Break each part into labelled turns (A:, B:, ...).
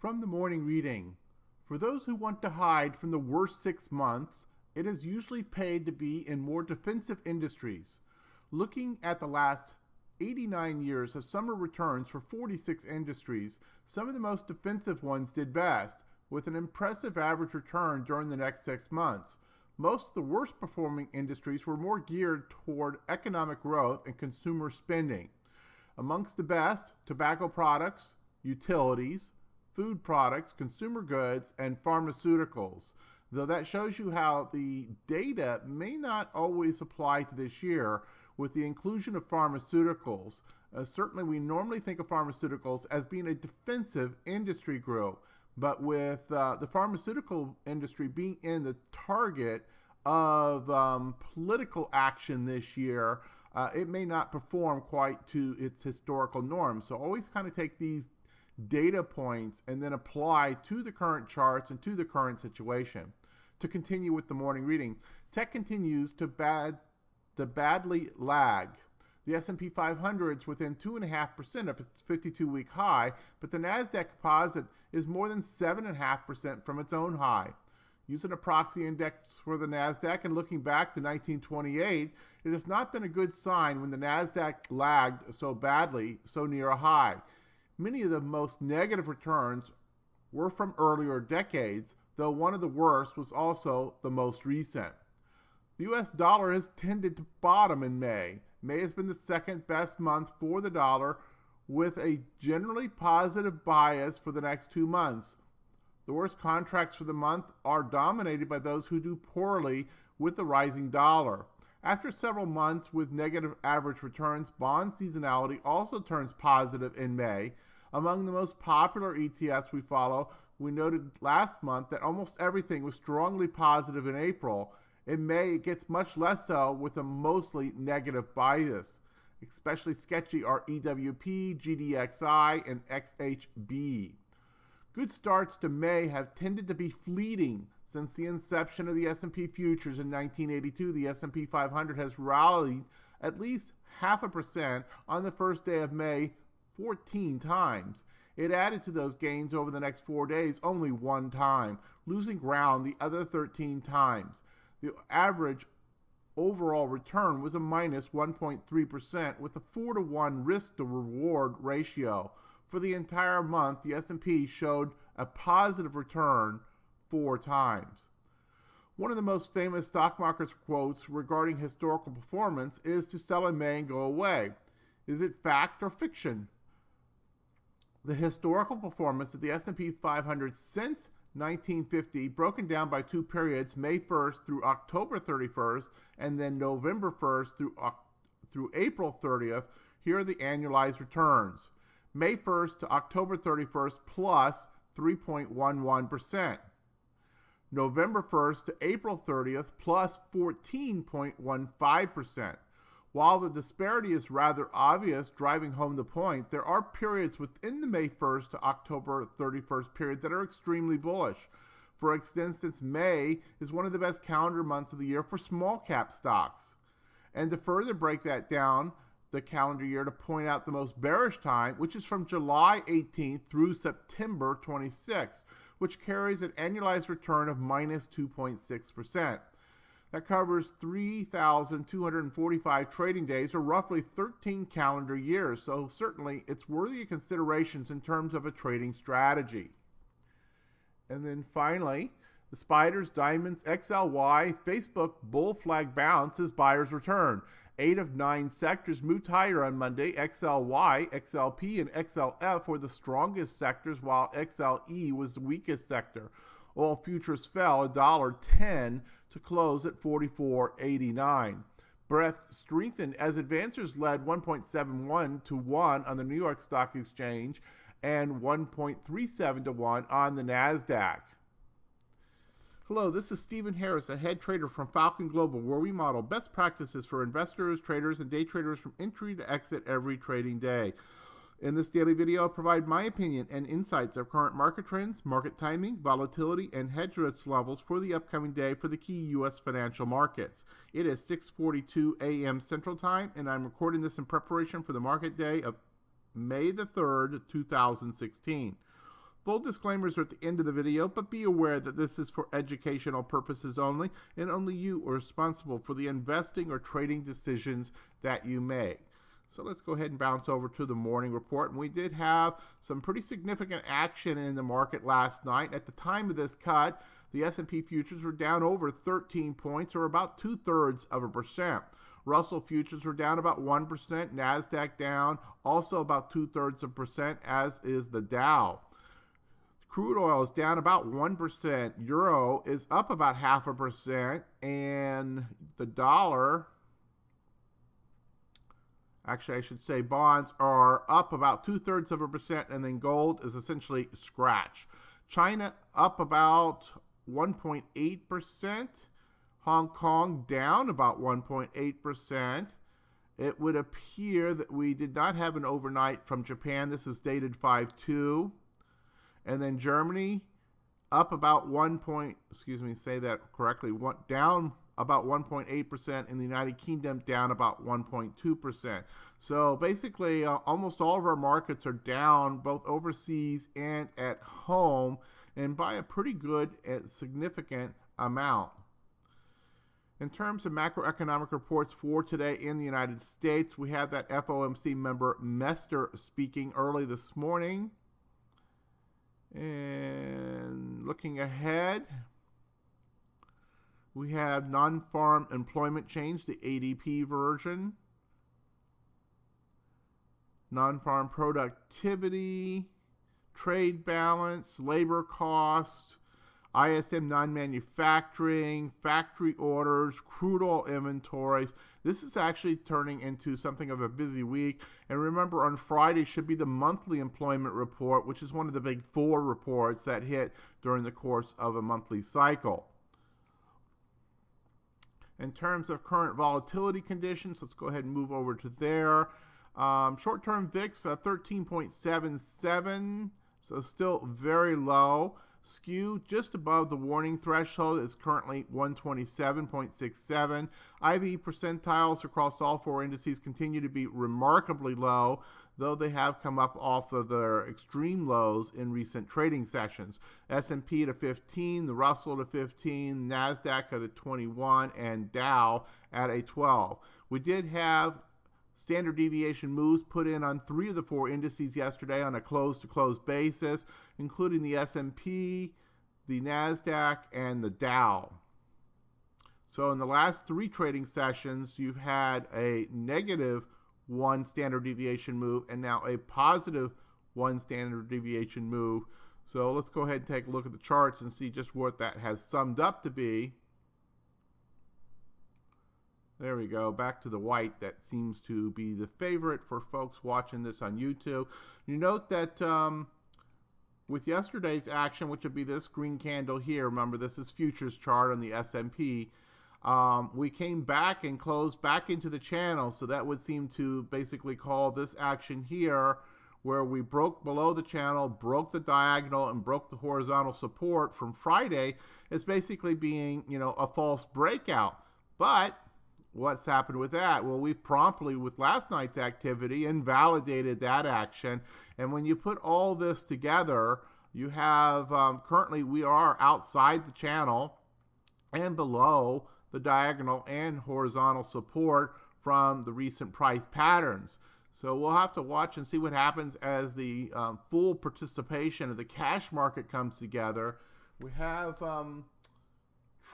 A: From the morning reading, for those who want to hide from the worst 6 months, it is usually paid to be in more defensive industries. Looking at the last 89 years of summer returns for 46 industries, some of the most defensive ones did best, with an impressive average return during the next 6 months. Most of the worst performing industries were more geared toward economic growth and consumer spending. Amongst the best, tobacco products, utilities, food products, consumer goods, and pharmaceuticals. Though that shows you how the data may not always apply to this year with the inclusion of pharmaceuticals. Certainly we normally think of pharmaceuticals as being a defensive industry group, but with the pharmaceutical industry being in the target of political action this year, it may not perform quite to its historical norms. So always kind of take these data points and then apply to the current charts and to the current situation. To continue with the morning reading, tech continues to badly lag. The S&P 500 is within 2.5% of its 52-week high, but the NASDAQ composite is more than 7.5% from its own high. Using a proxy index for the NASDAQ and looking back to 1928, it has not been a good sign when the NASDAQ lagged so badly, so near a high. Many of the most negative returns were from earlier decades, though one of the worst was also the most recent. The US dollar has tended to bottom in May. May has been the second best month for the dollar, with a generally positive bias for the next 2 months. The worst contracts for the month are dominated by those who do poorly with the rising dollar. After several months with negative average returns, bond seasonality also turns positive in May. Among the most popular ETFs we follow, we noted last month that almost everything was strongly positive in April. In May, it gets much less so with a mostly negative bias. Especially sketchy are EWP, GDXI, and XHB. Good starts to May have tended to be fleeting. Since the inception of the S&P futures in 1982, the S&P 500 has rallied at least 0.5% on the first day of May 14 times. It added to those gains over the next 4 days only 1 time, losing ground the other 13 times. The average overall return was a minus 1.3% with a 4-to-1 risk to reward ratio. For the entire month, the S&P showed a positive return 4 times. One of the most famous stock market quotes regarding historical performance is to sell in May and go away. Is it fact or fiction? The historical performance of the S&P 500 since 1950, broken down by 2 periods, May 1st through October 31st, and then November 1st through April 30th, here are the annualized returns. May 1st to October 31st plus 3.11%. November 1st to April 30th plus 14.15%. While the disparity is rather obvious, driving home the point, there are periods within the May 1st to October 31st period that are extremely bullish. For instance, May is one of the best calendar months of the year for small cap stocks. And to further break that down, the calendar year, to point out the most bearish time, which is from July 18th through September 26th, which carries an annualized return of minus 2.6%. That covers 3,245 trading days, or roughly 13 calendar years, so certainly it's worthy of considerations in terms of a trading strategy. And then finally, the Spiders, Diamonds, XLY, Facebook bull flag bounce as buyers return. 8 of 9 sectors moved higher on Monday. XLY, XLP, and XLF were the strongest sectors, while XLE was the weakest sector. Oil futures fell $1.10 to close at $44.89. Breadth strengthened as advancers led 1.71 to 1 on the New York Stock Exchange and 1.37 to 1 on the NASDAQ. Hello, this is Stephen Harris, a head trader from Falcon Global, where we model best practices for investors, traders, and day traders from entry to exit every trading day. In this daily video, I'll provide my opinion and insights of current market trends, market timing, volatility, and hedge risk levels for the upcoming day for the key U.S. financial markets. It is 6:42 a.m. Central Time, and I'm recording this in preparation for the market day of May the 3rd, 2016. Full disclaimers are at the end of the video, but be aware that this is for educational purposes only, and only you are responsible for the investing or trading decisions that you make. So let's go ahead and bounce over to the morning report. And we did have some pretty significant action in the market last night. At the time of this cut, the S&P futures were down over 13 points, or about 0.2%. Russell futures were down about 1%. NASDAQ down also about 0.2%, as is the Dow. Crude oil is down about 1%. Euro is up about 0.5%. And the dollar, actually I should say bonds, are up about 0.2%. And then gold is essentially scratch. China up about 1.8%. Hong Kong down about 1.8%. It would appear that we did not have an overnight from Japan. This is dated 5/2. And then Germany up about down about 1.8%, and the United Kingdom down about 1.2%. So basically, almost all of our markets are down, both overseas and at home, and by a pretty good and significant amount. In terms of macroeconomic reports for today in the United States, we have that FOMC member Mester speaking early this morning. And looking ahead, we have non-farm employment change, the ADP version, non-farm productivity, trade balance, labor cost, ISM non-manufacturing, factory orders, crude oil inventories. This is actually turning into something of a busy week. And remember, on Friday should be the monthly employment report, which is one of the big four reports that hit during the course of a monthly cycle. In terms of current volatility conditions, let's go ahead and move over to there. Short-term VIX, 13.77, so still very low. Skew just above the warning threshold is currently 127.67. IV percentiles across all four indices continue to be remarkably low, though they have come up off of their extreme lows in recent trading sessions. S&P at a 15, the Russell at a 15, NASDAQ at a 21, and Dow at a 12. We did have standard deviation moves put in on 3 of the 4 indices yesterday on a close-to-close basis, including the S&P, the NASDAQ, and the Dow. So in the last 3 trading sessions, you've had a -1 standard deviation move and now a +1 standard deviation move. So let's go ahead and take a look at the charts and see just what that has summed up to be. There we go, back to the white. That seems to be the favorite for folks watching this on YouTube. You note that with yesterday's action, which would be this green candle here, remember this is futures chart on the S&P, we came back and closed back into the channel, so that would seem to basically call this action here, where we broke below the channel, broke the diagonal, and broke the horizontal support from Friday, as basically being, a false breakout. But what's happened with that? Well, we've promptly, with last night's activity, invalidated that action. And when you put all this together, you have, currently we are outside the channel and below the diagonal and horizontal support from the recent price patterns. So we'll have to watch and see what happens as the full participation of the cash market comes together. We have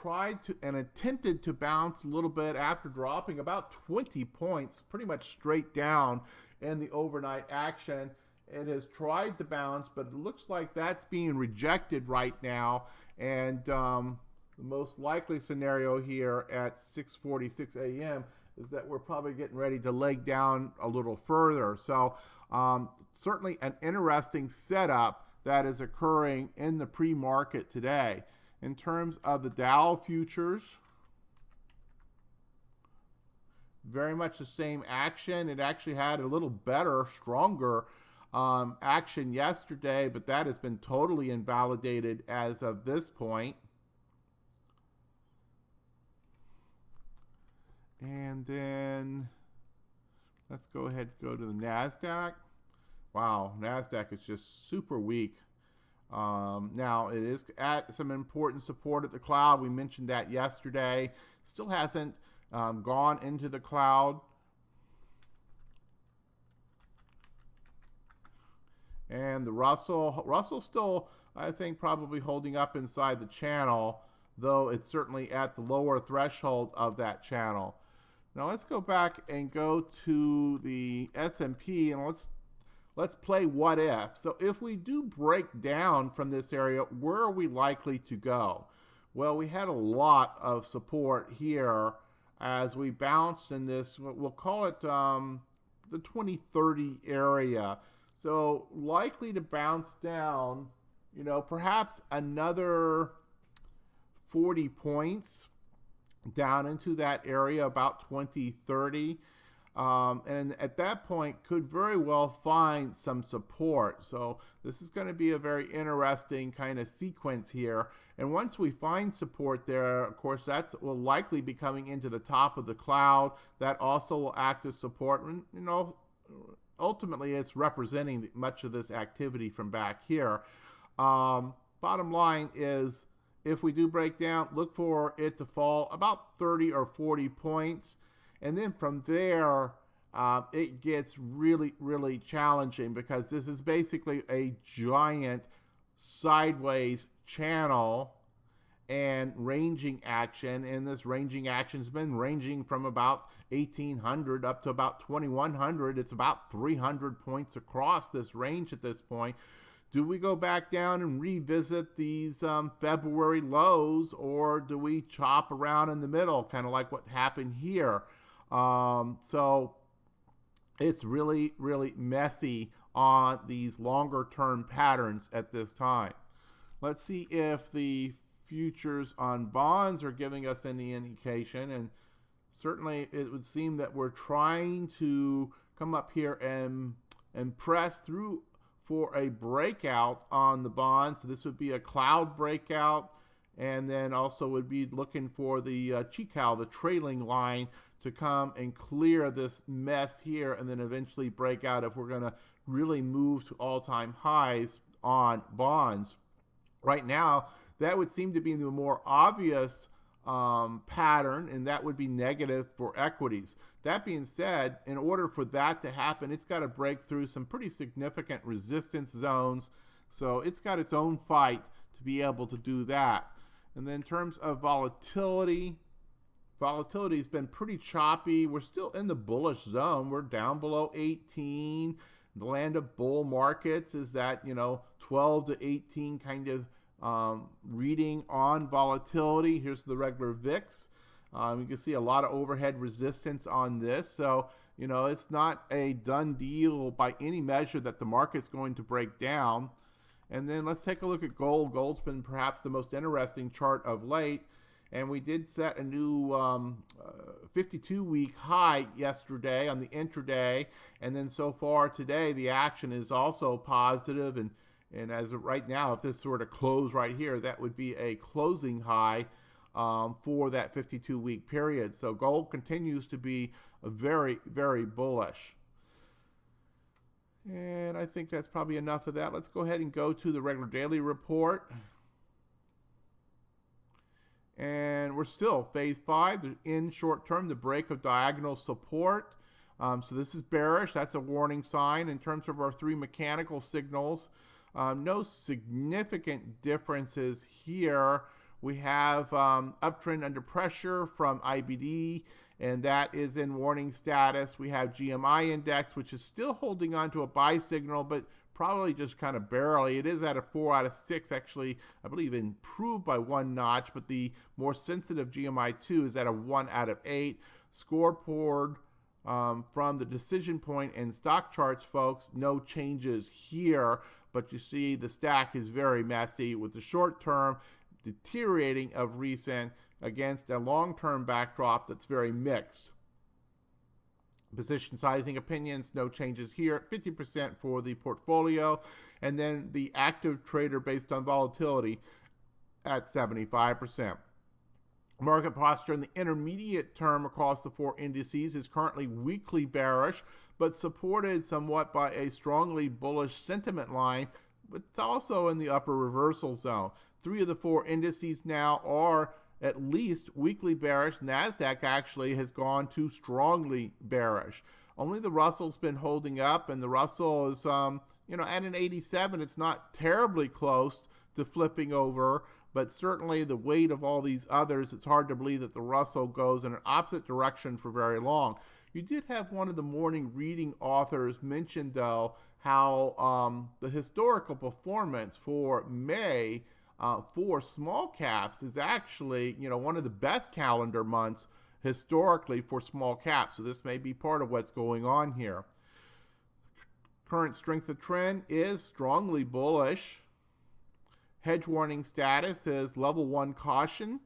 A: tried to and attempted to bounce a little bit after dropping about 20 points, pretty much straight down in the overnight action. It has tried to bounce, but it looks like that's being rejected right now. And the most likely scenario here at 6:46 a.m. is that we're probably getting ready to leg down a little further. So certainly an interesting setup that is occurring in the pre-market today. In terms of the Dow futures, very much the same action. It actually had a little better, stronger action yesterday, but that has been totally invalidated as of this point. And then let's go ahead and go to the NASDAQ. Wow, NASDAQ is just super weak. Now, it is at some important support at the cloud. We mentioned that yesterday. Still hasn't gone into the cloud. And the Russell still, I think, probably holding up inside the channel, though it's certainly at the lower threshold of that channel. Now let's go back and go to the S&P and let's play what if. So if we do break down from this area, where are we likely to go? Well, we had a lot of support here as we bounced in this, we'll call it the 2030 area. So likely to bounce down, you know, perhaps another 40 points down into that area about 2030. And at that point could very well find some support. So this is going to be a very interesting kind of sequence here. And once we find support there, of course, that will likely be coming into the top of the cloud. That also will act as support. And, you know, ultimately it's representing much of this activity from back here. Bottom line is, if we do break down, look for it to fall about 30 or 40 points. And then from there, it gets really, really challenging because this is basically a giant sideways channel and ranging action. And this ranging action has been ranging from about 1800 up to about 2100. It's about 300 points across this range at this point. Do we go back down and revisit these February lows, or do we chop around in the middle, kind of like what happened here? So it's really, really messy on these longer term patterns at this time. Let's see if the futures on bonds are giving us any indication, and certainly it would seem that we're trying to come up here and press through for a breakout on the bond. So this would be a cloud breakout, and then also would be looking for the Chical, the trailing line, to come and clear this mess here and then eventually break out if we're going to really move to all-time highs on bonds. Right now, that would seem to be the more obvious pattern, and that would be negative for equities. That being said, in order for that to happen, it's got to break through some pretty significant resistance zones. So it's got its own fight to be able to do that. And then in terms of volatility, volatility has been pretty choppy. We're still in the bullish zone. We're down below 18. The land of bull markets is that, you know, 12 to 18 kind of reading on volatility. Here's the regular VIX. You can see a lot of overhead resistance on this. So, you know, it's not a done deal by any measure that the market's going to break down. And then let's take a look at gold. Gold's been perhaps the most interesting chart of late. And we did set a new 52-week high yesterday on the intraday. And then so far today, the action is also positive. And as of right now, if this sort of close right here, that would be a closing high for that 52-week period. So gold continues to be very, very bullish. And I think that's probably enough of that. Let's go ahead and go to the regular daily report. And we're still phase 5 in short term, the break of diagonal support. So this is bearish. That's a warning sign. In terms of our 3 mechanical signals, no significant differences here. We have uptrend under pressure from IBD, and that is in warning status. We have GMI index, which is still holding on to a buy signal, but probably just kind of barely. It is at a 4 out of 6, actually, I believe improved by 1 notch, but the more sensitive GMI2 is at a 1 out of 8. Scoreboard from the decision point and stock charts, folks, no changes here, but you see the stack is very messy with the short term deteriorating of recent against a long-term backdrop that's very mixed. Position sizing opinions, no changes here at 50% for the portfolio. And then the active trader based on volatility at 75%. Market posture in the intermediate term across the 4 indices is currently weakly bearish, but supported somewhat by a strongly bullish sentiment line but it's also in the upper reversal zone. 3 of the 4 indices now are at least weekly bearish. NASDAQ actually has gone to strongly bearish. Only the Russell's been holding up, and the Russell is, at an 87. It's not terribly close to flipping over, but certainly the weight of all these others, it's hard to believe that the Russell goes in an opposite direction for very long. You did have one of the morning reading authors mention, though, how the historical performance for May for small caps is actually, one of the best calendar months historically for small caps. So this may be part of what's going on here. Current strength of trend is strongly bullish. Hedge warning status is level 1 caution.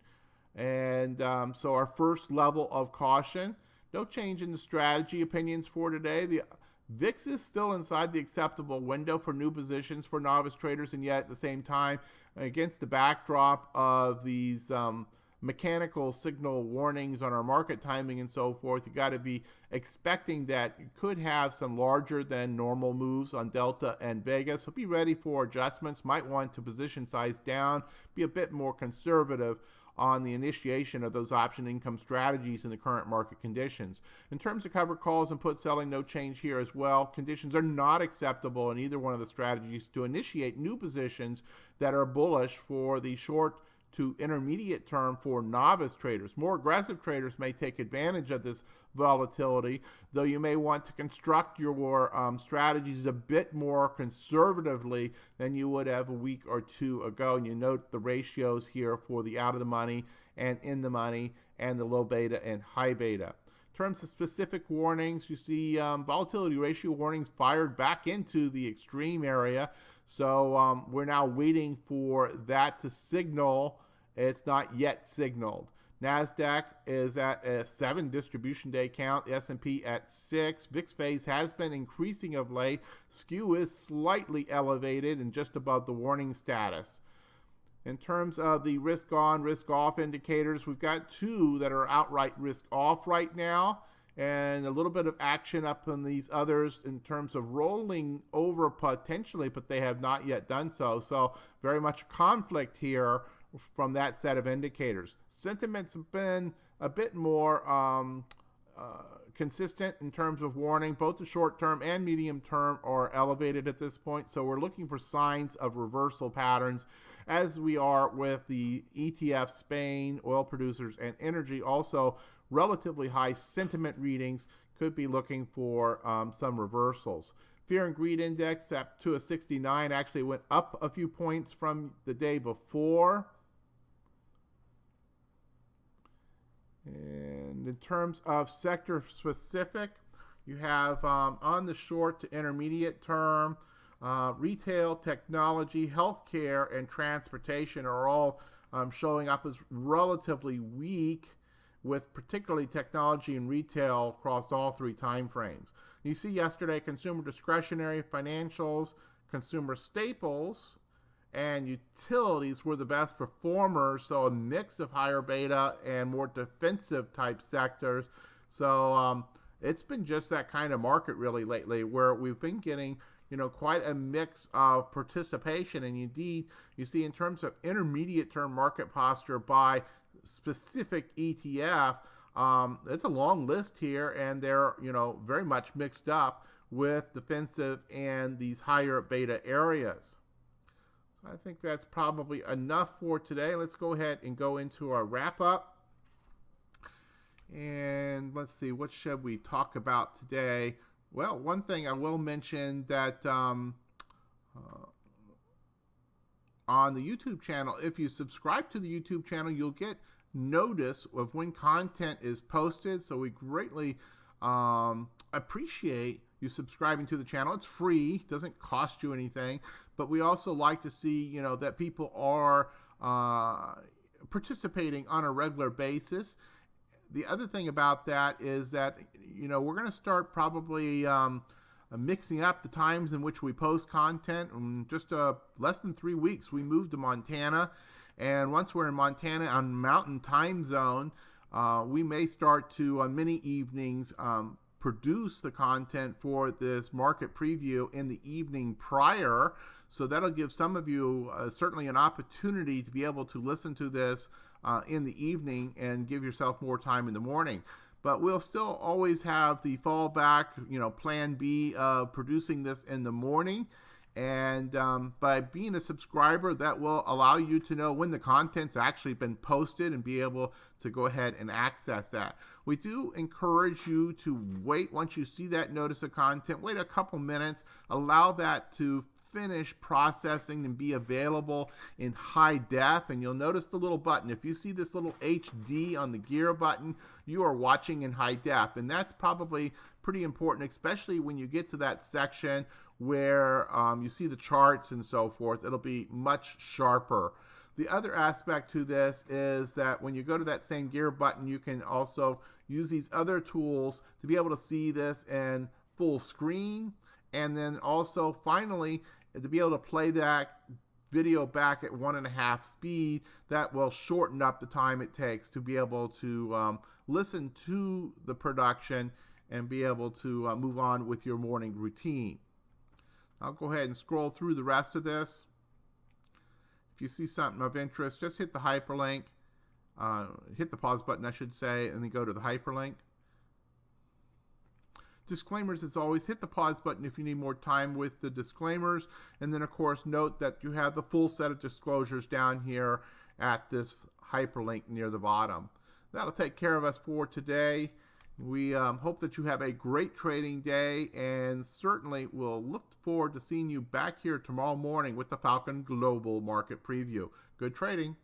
A: And so our first level of caution. No change in the strategy opinions for today. The VIX is still inside the acceptable window for new positions for novice traders, and yet at the same time, against the backdrop of these mechanical signal warnings on our market timing and so forth, you got to be expecting that you could have some larger than normal moves on Delta and Vega. So be ready for adjustments. Might want to position size down, be a bit more conservative on the initiation of those option income strategies in the current market conditions. In terms of cover calls and put selling, no change here as well. Conditions are not acceptable in either one of the strategies to initiate new positions that are bullish for the short to intermediate term for novice traders. More aggressive traders may take advantage of this volatility, though you may want to construct your strategies a bit more conservatively than you would have a week or two ago. And you note the ratios here for the out of the money and in the money and the low beta and high beta. In terms of specific warnings, you see volatility ratio warnings fired back into the extreme area. So we're now waiting for that to signal. It's not yet signaled. NASDAQ is at a 7 distribution day count, the S&P at 6. VIX phase has been increasing of late. Skew is slightly elevated and just above the warning status. In terms of the risk on, risk off indicators, we've got 2 that are outright risk off right now, and a little bit of action up on these others in terms of rolling over potentially, but they have not yet done so. So very much a conflict here from that set of indicators. Sentiments have been a bit more consistent in terms of warning. Both the short term and medium term are elevated at this point. So we're looking for signs of reversal patterns, as we are with the ETF, Spain, oil producers, and energy. Also, relatively high sentiment readings could be looking for some reversals. Fear and greed index up to a 69, actually went up a few points from the day before. And in terms of sector specific, you have on the short to intermediate term, retail, technology, healthcare, and transportation are all showing up as relatively weak, with particularly technology and retail across all 3 time frames. You see yesterday consumer discretionary, financials, consumer staples, and utilities were the best performers, so a mix of higher beta and more defensive type sectors. So it's been just that kind of market really lately, where we've been getting quite a mix of participation. And indeed, you see in terms of intermediate term market posture by specific ETF, it's a long list here, and they're very much mixed up with defensive and these higher beta areas. So I think that's probably enough for today. Let's go ahead and go into our wrap up. And let's see, what should we talk about today? Well, one thing I will mention that on the YouTube channel, if you subscribe to the YouTube channel, you'll get notice of when content is posted. So we greatly appreciate you subscribing to the channel. It's free, doesn't cost you anything, but we also like to see that people are participating on a regular basis. The other thing about that is that we're going to start probably mixing up the times in which we post content. In just less than 3 weeks, we moved to Montana, and once we're in Montana on Mountain Time Zone, we may start to on many evenings produce the content for this market preview in the evening prior. So that'll give some of you certainly an opportunity to be able to listen to this in the evening and give yourself more time in the morning. But we'll still always have the fallback, plan B of producing this in the morning. And by being a subscriber, that will allow you to know when the content's actually been posted and be able to go ahead and access that. We do encourage you to wait once you see that notice of content. Wait a couple minutes. Allow that to finish processing and be available in high def. And you'll notice the little button. If you see this little HD on the gear button, you are watching in high def. And that's probably pretty important, especially when you get to that section where you see the charts and so forth. It'll be much sharper. The other aspect to this is that when you go to that same gear button, you can also use these other tools to be able to see this in full screen, and then also finally to be able to play that video back at 1.5 speed. That will shorten up the time it takes to be able to listen to the production and be able to move on with your morning routine. I'll go ahead and scroll through the rest of this. If you see something of interest, just hit the hyperlink, hit the pause button, I should say, and then go to the hyperlink. Disclaimers, as always, hit the pause button if you need more time with the disclaimers. And then, of course, note that you have the full set of disclosures down here at this hyperlink near the bottom. That'll take care of us for today. We hope that you have a great trading day, and certainly we'll look forward to seeing you back here tomorrow morning with the Falcon Global Market Preview. Good trading.